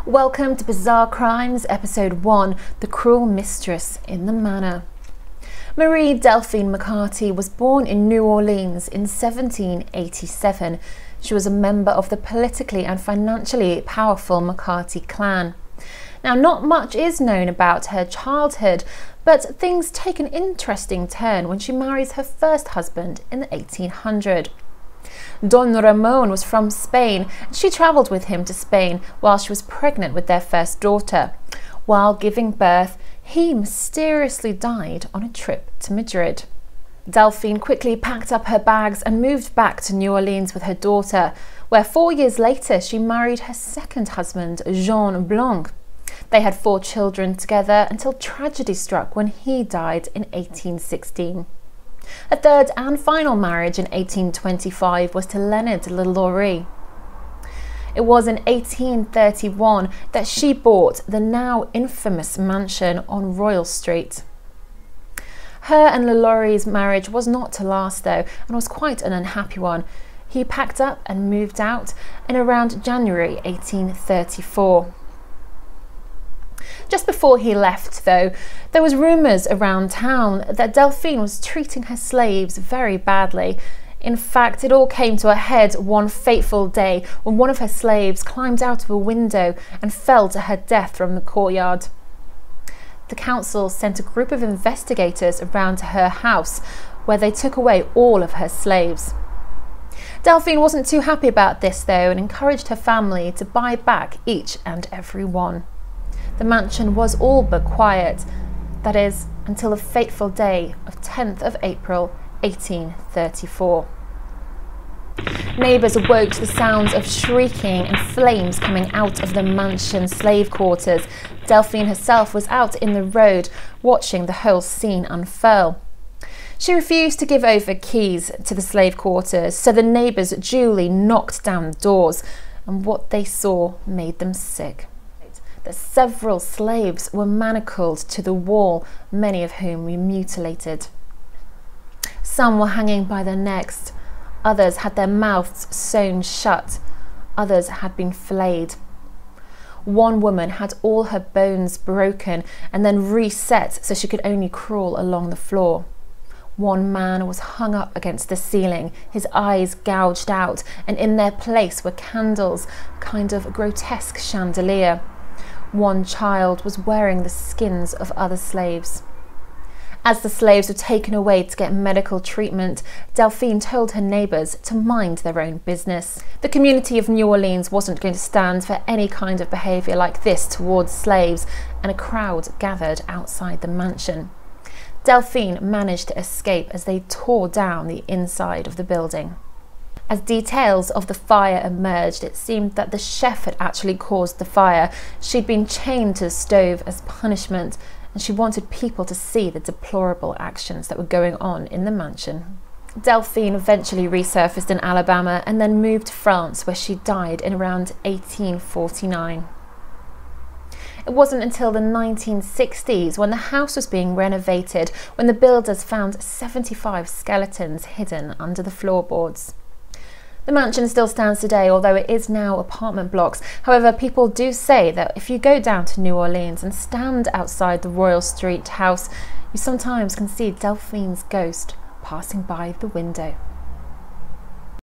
Welcome to Bizarre Crimes, Episode 1, The Cruel Mistress in the Manor. Marie Delphine Macarty was born in New Orleans in 1787. She was a member of the politically and financially powerful Macarty clan. Now, not much is known about her childhood, but things take an interesting turn when she marries her first husband in the 1800s. Don Ramon was from Spain, and she travelled with him to Spain while she was pregnant with their first daughter. While giving birth, he mysteriously died on a trip to Madrid. Delphine quickly packed up her bags and moved back to New Orleans with her daughter, where 4 years later she married her second husband, Jean Blanc. They had 4 children together until tragedy struck when he died in 1816. A third and final marriage in 1825 was to Leonard Lalaurie. It was in 1831 that she bought the now infamous mansion on Royal Street. Her and Lalaurie's marriage was not to last though, and was quite an unhappy one. He packed up and moved out in around January 1834. Just before he left, though, there was rumours around town that Delphine was treating her slaves very badly. In fact, it all came to a head one fateful day when one of her slaves climbed out of a window and fell to her death from the courtyard. The council sent a group of investigators around to her house, where they took away all of her slaves. Delphine wasn't too happy about this, though, and encouraged her family to buy back each and every one. The mansion was all but quiet, that is, until the fateful day of 10th of April 1834. Neighbours awoke to the sounds of shrieking and flames coming out of the mansion slave quarters. Delphine herself was out in the road watching the whole scene unfurl. She refused to give over keys to the slave quarters, so the neighbours duly knocked down the doors, and what they saw made them sick. Several slaves were manacled to the wall, many of whom were mutilated. Some were hanging by their necks, others had their mouths sewn shut, others had been flayed. One woman had all her bones broken and then reset so she could only crawl along the floor. One man was hung up against the ceiling, his eyes gouged out, and in their place were candles, a kind of grotesque chandelier. One child was wearing the skins of other slaves. As the slaves were taken away to get medical treatment, Delphine told her neighbours to mind their own business. The community of New Orleans wasn't going to stand for any kind of behaviour like this towards slaves, and a crowd gathered outside the mansion. Delphine managed to escape as they tore down the inside of the building. As details of the fire emerged, it seemed that the chef had actually caused the fire. She'd been chained to the stove as punishment, and she wanted people to see the deplorable actions that were going on in the mansion. Delphine eventually resurfaced in Alabama and then moved to France, where she died in around 1849. It wasn't until the 1960s, when the house was being renovated, when the builders found 75 skeletons hidden under the floorboards. The mansion still stands today, although it is now apartment blocks. However, people do say that if you go down to New Orleans and stand outside the Royal Street house, you sometimes can see Delphine's ghost passing by the window.